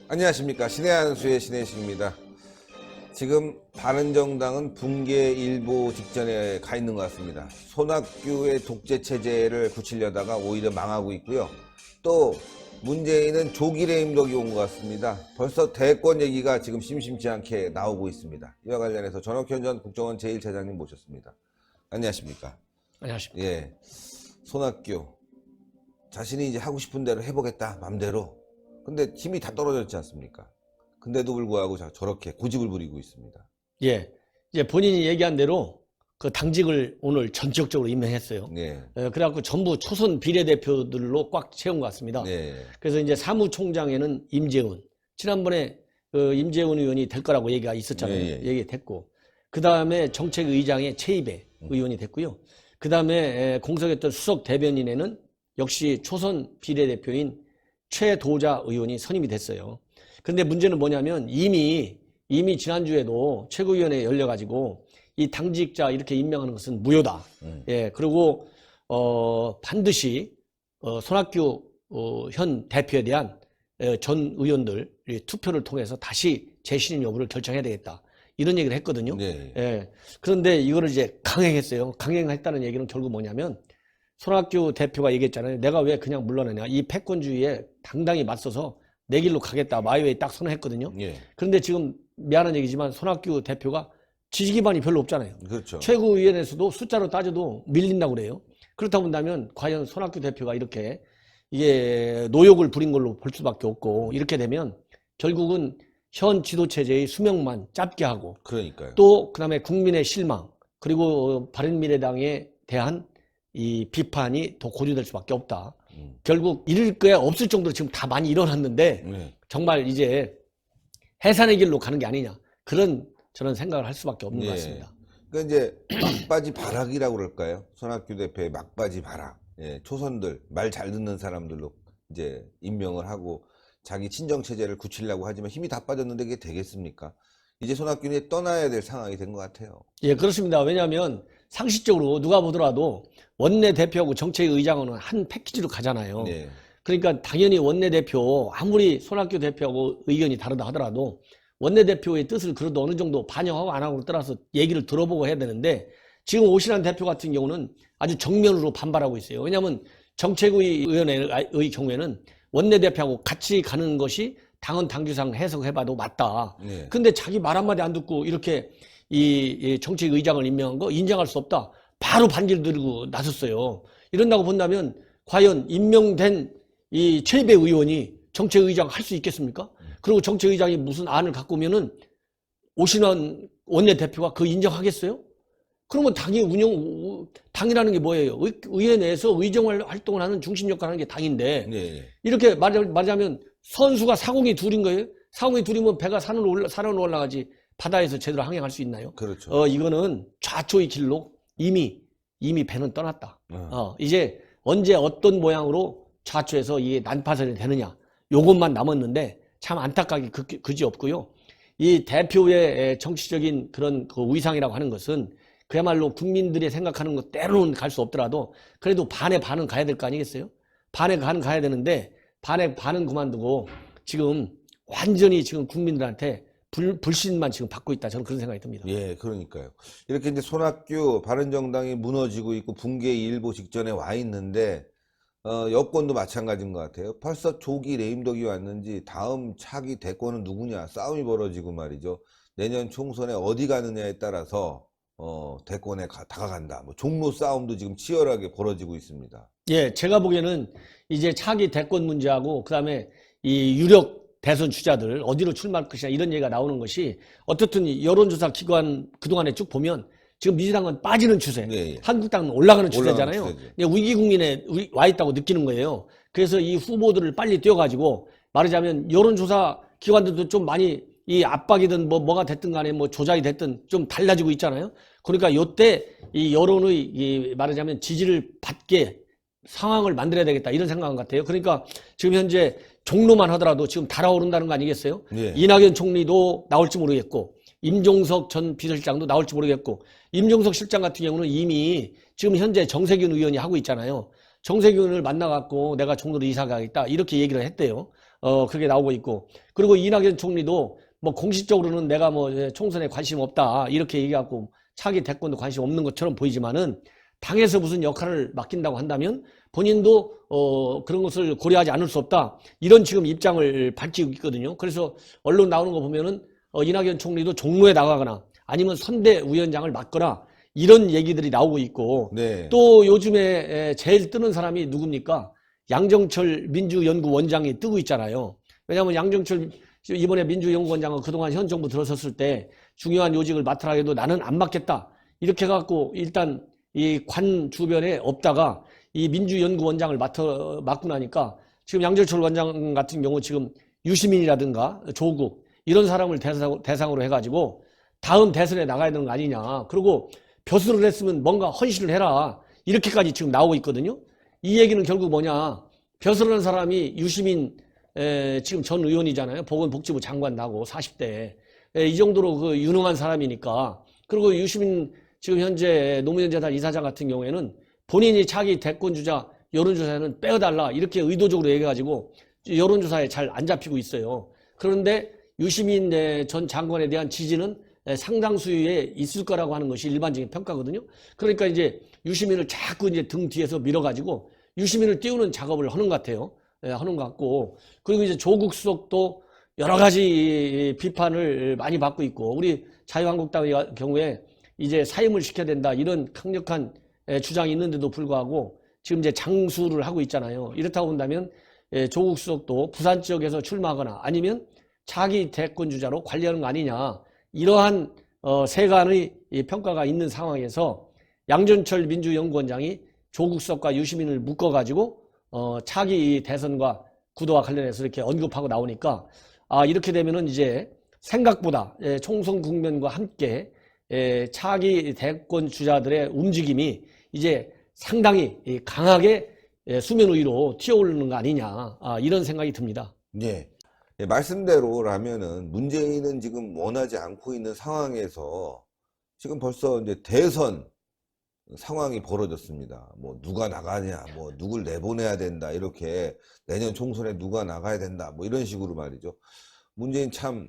안녕하십니까. 신의 한수의 신혜식입니다. 지금 바른정당은 붕괴 일보 직전에 가 있는 것 같습니다. 손학규의 독재 체제를 굳히려다가 오히려 망하고 있고요. 또 문재인은 조기 레임덕이 온 것 같습니다. 벌써 대권 얘기가 지금 심심치 않게 나오고 있습니다. 이와 관련해서 전옥현 전 국정원 제1차장님 모셨습니다. 안녕하십니까. 안녕하십니까. 예, 손학규 자신이 이제 하고 싶은 대로 해보겠다 맘대로. 근데 힘이 다 떨어졌지 않습니까? 근데도 불구하고 저렇게 고집을 부리고 있습니다. 예, 이제 본인이 얘기한 대로 그 당직을 오늘 전격적으로 임명했어요. 네. 그래갖고 전부 초선 비례대표들로 꽉 채운 것 같습니다. 네. 그래서 이제 사무총장에는 임재훈, 지난번에 그 임재훈 의원이 될 거라고 얘기가 있었잖아요. 네. 얘기됐고, 그 다음에 정책의장에 최이배 의원이 됐고요. 그 다음에 공석했던 수석 대변인에는 역시 초선 비례대표인 최도자 의원이 선임이 됐어요. 근데 문제는 뭐냐면 이미 지난주에도 최고위원회 열려가지고 이 당직자 이렇게 임명하는 것은 무효다. 예, 그리고 반드시 손학규 현 대표에 대한 전 의원들 투표를 통해서 다시 재신임 여부를 결정해야 되겠다. 이런 얘기를 했거든요. 네. 예, 그런데 이거를 이제 강행했어요. 강행했다는 얘기는 결국 뭐냐면 손학규 대표가 얘기했잖아요. 내가 왜 그냥 물러나냐. 이 패권주의에 당당히 맞서서 내 길로 가겠다. 마이웨이 딱 선언했거든요. 예. 그런데 지금 미안한 얘기지만 손학규 대표가 지지 기반이 별로 없잖아요. 그렇죠. 최고위원회에서도 숫자로 따져도 밀린다고 그래요. 그렇다 본다면 과연 손학규 대표가 이렇게 이게 노욕을 부린 걸로 볼 수밖에 없고, 이렇게 되면 결국은 현 지도체제의 수명만 짧게 하고, 그러니까요. 또 그다음에 국민의 실망, 그리고 바른미래당에 대한 이 비판이 더 고조될 수밖에 없다. 결국 이럴 거야 없을 정도로 지금 다 많이 일어났는데 네. 정말 이제 해산의 길로 가는 게 아니냐, 그런 저는 생각을 할 수밖에 없는 것 같습니다. 그러니까 이제 막바지 발악이라고 그럴까요? 손학규 대표의 막바지 발악. 예, 초선들 말 잘 듣는 사람들로 이제 임명을 하고 자기 친정 체제를 굳히려고 하지만 힘이 다 빠졌는데 그게 되겠습니까? 이제 손학규는 떠나야 될 상황이 된 것 같아요. 예, 그렇습니다. 왜냐하면 상식적으로 누가 보더라도 원내대표하고 정책의장은 한 패키지로 가잖아요. 네. 그러니까 당연히 원내대표, 아무리 손학규 대표하고 의견이 다르다 하더라도 원내대표의 뜻을 그래도 어느 정도 반영하고 안 하고를 떠나서 얘기를 들어보고 해야 되는데, 지금 오신환 대표 같은 경우는 아주 정면으로 반발하고 있어요. 왜냐하면 정책위원회의 경우에는 원내대표하고 같이 가는 것이 당헌 당규상 해석해봐도 맞다. 네. 근데 자기 말 한마디 안 듣고 이렇게 이 정책의장을 임명한 거 인정할 수 없다. 바로 반기를 들고 나섰어요. 이런다고 본다면 과연 임명된 이 최이배 의원이 정책의장 할 수 있겠습니까? 그리고 정책의장이 무슨 안을 갖고 오면은 오신환 원내대표가 그거 인정하겠어요? 그러면 당이라는 게 뭐예요? 의회 내에서 의정 활동을 하는 중심 역할을 하는 게 당인데, 네. 이렇게 말하자면 선수가 사공이 둘인 거예요? 사공이 둘이면 배가 산으로 올라가지 바다에서 제대로 항행할 수 있나요? 그렇죠. 이거는 좌초의 길로 이미 배는 떠났다. 이제 언제 어떤 모양으로 좌초에서 이게 난파선이 되느냐, 요것만 남았는데 참 안타깝게 그지 없고요. 이 대표의 정치적인 그런 그 위상이라고 하는 것은 그야말로 국민들이 생각하는 것 때로는 갈 수 없더라도 그래도 반의 반은 가야 될 거 아니겠어요? 반의 반은 가야 되는데 반의 반은 그만두고 지금 완전히 지금 국민들한테 불신만 지금 받고 있다. 저는 그런 생각이 듭니다. 예, 그러니까요. 이렇게 이제 손학규 바른정당이 무너지고 있고 붕괴 일보 직전에 와 있는데 여권도 마찬가지인 것 같아요. 벌써 조기 레임덕이 왔는지 다음 차기 대권은 누구냐 싸움이 벌어지고 말이죠. 내년 총선에 어디 가느냐에 따라서 대권에 다가간다. 뭐 종로 싸움도 지금 치열하게 벌어지고 있습니다. 예, 제가 보기에는 이제 차기 대권 문제하고 그다음에 이 유력 대선 주자들 어디로 출마할 것이냐 이런 얘기가 나오는 것이, 어떻든 여론조사 기관 그동안에 쭉 보면 지금 민주당은 빠지는 추세, 네. 한국당은 올라가는 추세잖아요. 추세죠. 위기 국민에 와 있다고 느끼는 거예요. 그래서 이 후보들을 빨리 띄워가지고 말하자면 여론조사 기관들도 좀 많이 이 압박이든 뭐가 됐든 간에 뭐 조작이 됐든 좀 달라지고 있잖아요. 그러니까 요때 이 여론의 이 말하자면 지지를 받게 상황을 만들어야 되겠다 이런 생각인 것 같아요. 그러니까 지금 현재 종로만 하더라도 지금 달아오른다는 거 아니겠어요? 예. 이낙연 총리도 나올지 모르겠고 임종석 전 비서실장도 나올지 모르겠고, 임종석 실장 같은 경우는 이미 지금 현재 정세균 의원이 하고 있잖아요. 정세균을 만나갖고 내가 총리로 이사 가겠다 이렇게 얘기를 했대요. 그게 나오고 있고, 그리고 이낙연 총리도 뭐 공식적으로는 내가 뭐 총선에 관심 없다 이렇게 얘기하고 차기 대권도 관심 없는 것처럼 보이지만은 당에서 무슨 역할을 맡긴다고 한다면 본인도 그런 것을 고려하지 않을 수 없다 이런 지금 입장을 밝히고 있거든요. 그래서 언론 나오는 거 보면은 이낙연 총리도 종로에 나가거나 아니면 선대위원장을 맡거나 이런 얘기들이 나오고 있고, 네. 또 요즘에 제일 뜨는 사람이 누굽니까? 양정철 민주연구원장이 뜨고 있잖아요. 왜냐하면 양정철 이번에 민주연구원장은 그동안 현 정부 들어섰을 때 중요한 요직을 맡으라 해도 나는 안 맡겠다 이렇게 해갖고 일단 이 관 주변에 없다가 이 민주연구원장을 맡고 나니까 지금 양정철 원장 같은 경우 지금 유시민이라든가 조국 이런 사람을 대상으로 해가지고 다음 대선에 나가야 되는 거 아니냐. 그리고 벼슬을 했으면 뭔가 헌신을 해라 이렇게까지 지금 나오고 있거든요. 이 얘기는 결국 뭐냐, 벼슬을 한 사람이 유시민 지금 전 의원이잖아요. 보건복지부 장관 나고 40대 이 정도로 그 유능한 사람이니까. 그리고 유시민 지금 현재 노무현 재단 이사장 같은 경우에는 본인이 차기 대권 주자 여론조사에는 빼어달라 이렇게 의도적으로 얘기해가지고 여론조사에 잘 안 잡히고 있어요. 그런데 유시민 전 장관에 대한 지지는 상당수에 있을 거라고 하는 것이 일반적인 평가거든요. 그러니까 이제 유시민을 자꾸 이제 등 뒤에서 밀어가지고 유시민을 띄우는 작업을 하는 것 같아요. 하는 것 같고, 그리고 이제 조국 수석도 여러 가지 비판을 많이 받고 있고, 우리 자유한국당의 경우에 이제 사임을 시켜야 된다 이런 강력한 주장이 있는데도 불구하고 지금 이제 장수를 하고 있잖아요. 이렇다고 본다면 조국 수석도 부산 지역에서 출마하거나 아니면 차기 대권 주자로 관리하는 거 아니냐, 이러한 세간의 평가가 있는 상황에서 양정철 민주연구원장이 조국 수석과 유시민을 묶어가지고 차기 대선과 구도와 관련해서 이렇게 언급하고 나오니까, 이렇게 되면은 이제 생각보다 총선 국면과 함께 차기 대권 주자들의 움직임이 이제 상당히 강하게 수면 위로 튀어오르는 거 아니냐, 이런 생각이 듭니다. 예. 말씀대로라면은 문재인은 지금 원하지 않고 있는 상황에서 지금 벌써 이제 대선 상황이 벌어졌습니다. 뭐 누가 나가냐, 뭐 누굴 내보내야 된다, 이렇게 내년 총선에 누가 나가야 된다, 뭐 이런 식으로 말이죠. 문재인 참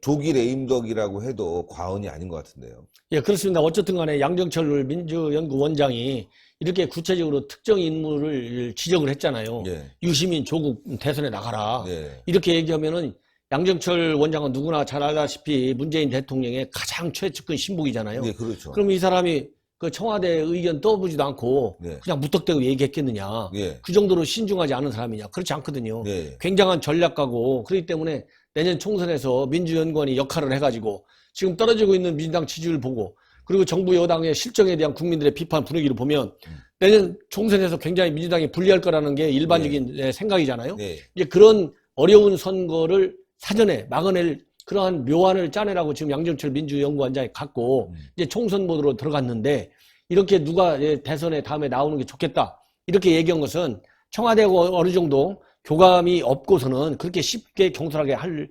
조기 레임덕이라고 해도 과언이 아닌 것 같은데요. 예, 그렇습니다. 어쨌든 간에 양정철 민주연구원장이 이렇게 구체적으로 특정 인물을 지적을 했잖아요. 예. 유시민, 조국 대선에 나가라. 예. 이렇게 얘기하면은 양정철 원장은 누구나 잘 알다시피 문재인 대통령의 가장 최측근 신복이잖아요. 예, 그렇죠. 그럼 이 사람이 그 청와대 의견 떠보지도 않고 예. 그냥 무턱대고 얘기했겠느냐. 예. 그 정도로 신중하지 않은 사람이냐. 그렇지 않거든요. 예. 굉장한 전략가고, 그렇기 때문에 내년 총선에서 민주연구원이 역할을 해가지고 지금 떨어지고 있는 민주당 지지율 보고, 그리고 정부 여당의 실정에 대한 국민들의 비판 분위기를 보면 내년 총선에서 굉장히 민주당이 불리할 거라는 게 일반적인 생각이잖아요. 예. 이제 그런 어려운 선거를 사전에 막아낼 그러한 묘안을 짜내라고 지금 양정철 민주연구원장이 갖고 이제 총선 모드로 들어갔는데, 이렇게 누가 대선에 다음에 나오는 게 좋겠다 이렇게 얘기한 것은 청와대가 어느 정도 교감이 없고서는 그렇게 쉽게 경솔하게 할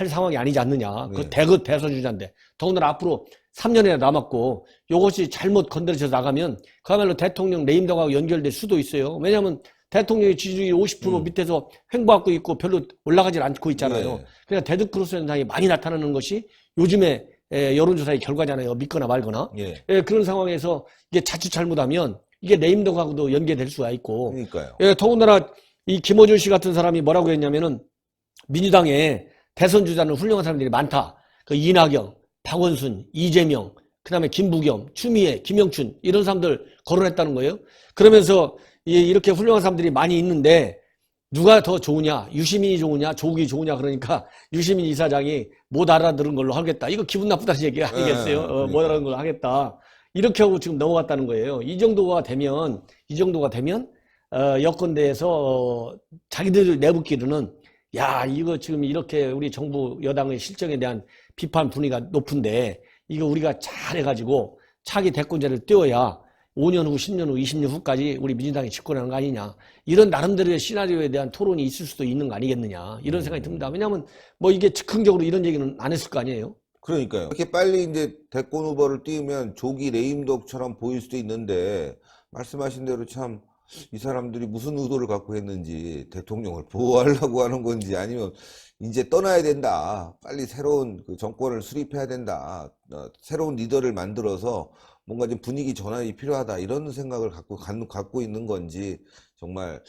상황이 아니지 않느냐. 그 대선 주자인데 더군다나 앞으로 3년이나 남았고 이것이 잘못 건드려져서 나가면 그야말로 대통령 레임덕하고 연결될 수도 있어요. 왜냐하면 대통령의 지지율이 50% 밑에서 횡보하고 있고 별로 올라가질 않고 있잖아요. 네. 그러니까 데드크로스 현상이 많이 나타나는 것이 요즘에 여론조사의 결과잖아요. 믿거나 말거나. 예. 그런 상황에서 이게 자칫 잘못하면 이게 레임덕하고도 연계될 수가 있고. 그러니까요. 더군다나 이 김어준 씨 같은 사람이 뭐라고 했냐면은 민주당에 대선 주자는 훌륭한 사람들이 많다. 그 이낙연, 박원순, 이재명, 그 다음에 김부겸, 추미애, 김영춘 이런 사람들 거론했다는 거예요. 그러면서 이렇게 훌륭한 사람들이 많이 있는데 누가 더 좋으냐, 유시민이 좋으냐, 조국이 좋으냐, 그러니까 유시민 이사장이 못 알아들은 걸로 하겠다. 이거 기분 나쁘다는 얘기 아니겠어요? 못 알아듣는 걸로 하겠다. 이렇게 하고 지금 넘어갔다는 거예요. 이 정도가 되면 여권대에서 자기들 내부끼리는 야, 이거 지금 이렇게 우리 정부 여당의 실정에 대한 비판 분위기가 높은데 이거 우리가 잘해가지고 차기 대권자를 띄워야 5년 후, 10년 후, 20년 후까지 우리 민주당이 집권하는 거 아니냐. 이런 나름대로의 시나리오에 대한 토론이 있을 수도 있는 거 아니겠느냐. 이런 생각이 듭니다. 왜냐하면 뭐 이게 즉흥적으로 이런 얘기는 안 했을 거 아니에요. 그러니까요. 이렇게 빨리 이제 대권 후보를 띄우면 조기 레임덕처럼 보일 수도 있는데, 말씀하신 대로 참 이 사람들이 무슨 의도를 갖고 했는지, 대통령을 보호하려고 하는 건지, 아니면 이제 떠나야 된다, 빨리 새로운 그 정권을 수립해야 된다, 새로운 리더를 만들어서 뭔가 좀 분위기 전환이 필요하다, 이런 생각을 갖고 있는 건지, 정말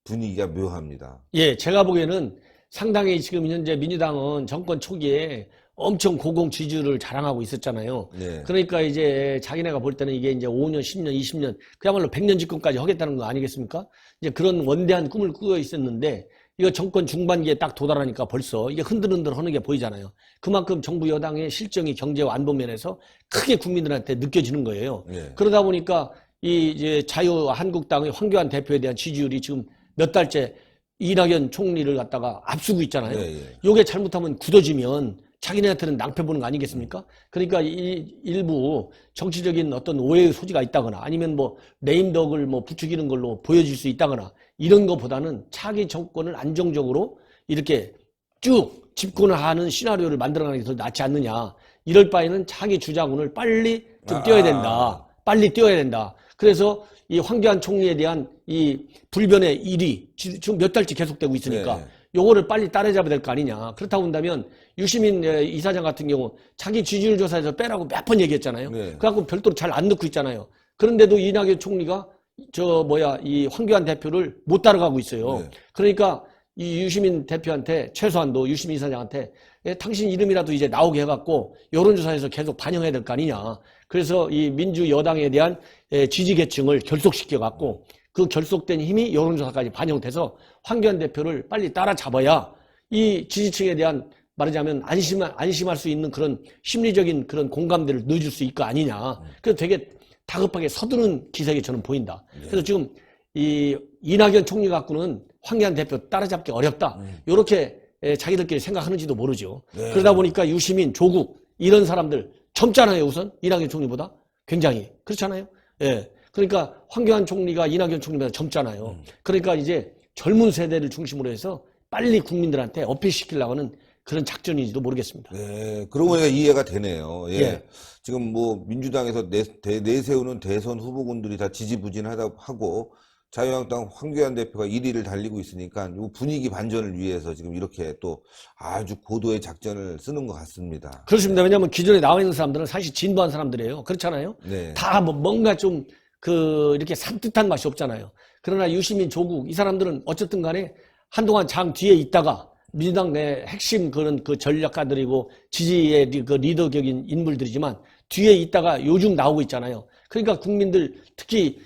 분위기가 묘합니다. 예, 제가 보기에는 상당히 지금 현재 민주당은 정권 초기에 엄청 고공 지지율을 자랑하고 있었잖아요. 네. 그러니까 이제 자기네가 볼 때는 이게 이제 5년, 10년, 20년, 그야말로 100년 집권까지 하겠다는 거 아니겠습니까? 이제 그런 원대한 꿈을 꾸고 있었는데, 이거 정권 중반기에 딱 도달하니까 벌써 이게 흔들흔들 하는 게 보이잖아요. 그만큼 정부 여당의 실정이 경제와 안보 면에서 크게 국민들한테 느껴지는 거예요. 네. 그러다 보니까 이 이제 자유한국당의 황교안 대표에 대한 지지율이 지금 몇 달째 이낙연 총리를 갖다가 앞서고 있잖아요. 요게 잘못하면 굳어지면 자기네한테는 낭패 보는 거 아니겠습니까? 그러니까 일부 정치적인 어떤 오해의 소지가 있다거나 아니면 뭐 레임덕을 뭐 부추기는 걸로 보여질 수 있다거나 이런 것보다는 차기 정권을 안정적으로 이렇게 쭉 집권을 하는 시나리오를 만들어가는 게 더 낫지 않느냐. 이럴 바에는 차기 주자군을 빨리 좀 띄워야 된다. 빨리 띄워야 된다. 그래서 이 황교안 총리에 대한 이 불변의 일이 지금 몇 달째 계속되고 있으니까 요거를 빨리 따라잡아야 될 거 아니냐. 그렇다고 한다면 유시민 이사장 같은 경우 자기 지지율 조사에서 빼라고 몇 번 얘기했잖아요. 그래갖고 별도로 잘 안 넣고 있잖아요. 그런데도 이낙연 총리가 이 황교안 대표를 못 따라가고 있어요. 그러니까 이 유시민 대표한테 최소한도 유시민 이사장한테 당신 이름이라도 이제 나오게 해갖고 여론조사에서 계속 반영해야 될 거 아니냐. 그래서 이 민주여당에 대한 지지 계층을 결속시켜갖고 그 결속된 힘이 여론조사까지 반영돼서 황교안 대표를 빨리 따라잡아야 이 지지층에 대한 말하자면 안심할 수 있는 그런 심리적인 그런 공감대를 넣어줄 수 있을 거 아니냐. 그래서 되게 다급하게 서두르는 기색이 저는 보인다. 그래서 지금 이 이낙연 총리 갖고는 황교안 대표 따라잡기 어렵다. 이렇게 자기들끼리 생각하는지도 모르죠. 그러다 보니까 유시민, 조국 이런 사람들 젊잖아요. 우선 이낙연 총리보다 굉장히 그렇잖아요. 예. 그러니까 황교안 총리가 이낙연 총리보다 젊잖아요. 그러니까 이제 젊은 세대를 중심으로 해서 빨리 국민들한테 어필시키려고 하는 그런 작전인지도 모르겠습니다. 네, 그러고 보니까 이해가 되네요. 예. 지금 뭐 민주당에서 내세우는 대선 후보군들이 다 지지부진하다고 하고 자유한국당 황교안 대표가 1위를 달리고 있으니까 이 분위기 반전을 위해서 지금 이렇게 또 아주 고도의 작전을 쓰는 것 같습니다. 그렇습니다. 왜냐하면 기존에 나와 있는 사람들은 사실 진보한 사람들이에요. 그렇잖아요. 다 뭐 뭔가 좀 이렇게 산뜻한 맛이 없잖아요. 그러나 유시민, 조국 이 사람들은 어쨌든 간에 한동안 장 뒤에 있다가 민주당 내 핵심 그런 그 전략가들이고 지지의 그 리더격인 인물들이지만 뒤에 있다가 요즘 나오고 있잖아요. 그러니까 국민들 특히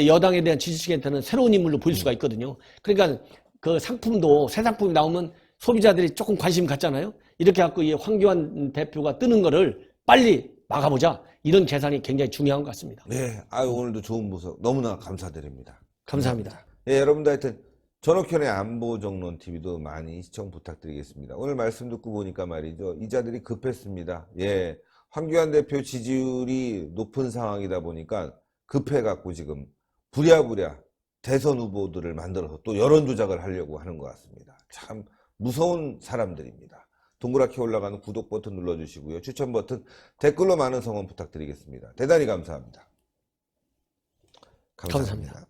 여당에 대한 지지층한테는 새로운 인물로 보일 수가 있거든요. 그러니까 그 상품도 새 상품이 나오면 소비자들이 조금 관심 갖잖아요. 이렇게 갖고 이 황교안 대표가 뜨는 거를 빨리 막아보자. 이런 계산이 굉장히 중요한 것 같습니다. 네, 오늘도 좋은 모습 너무나 감사드립니다. 감사합니다. 예, 여러분들 하여튼 전옥현의 안보정론TV도 많이 시청 부탁드리겠습니다. 오늘 말씀 듣고 보니까 말이죠. 이자들이 급했습니다. 예, 황교안 대표 지지율이 높은 상황이다 보니까 급해갖고 지금 부랴부랴 대선 후보들을 만들어서 또 여론 조작을 하려고 하는 것 같습니다. 참 무서운 사람들입니다. 동그랗게 올라가는 구독 버튼 눌러주시고요. 추천 버튼, 댓글로 많은 성원 부탁드리겠습니다. 대단히 감사합니다. 감사합니다.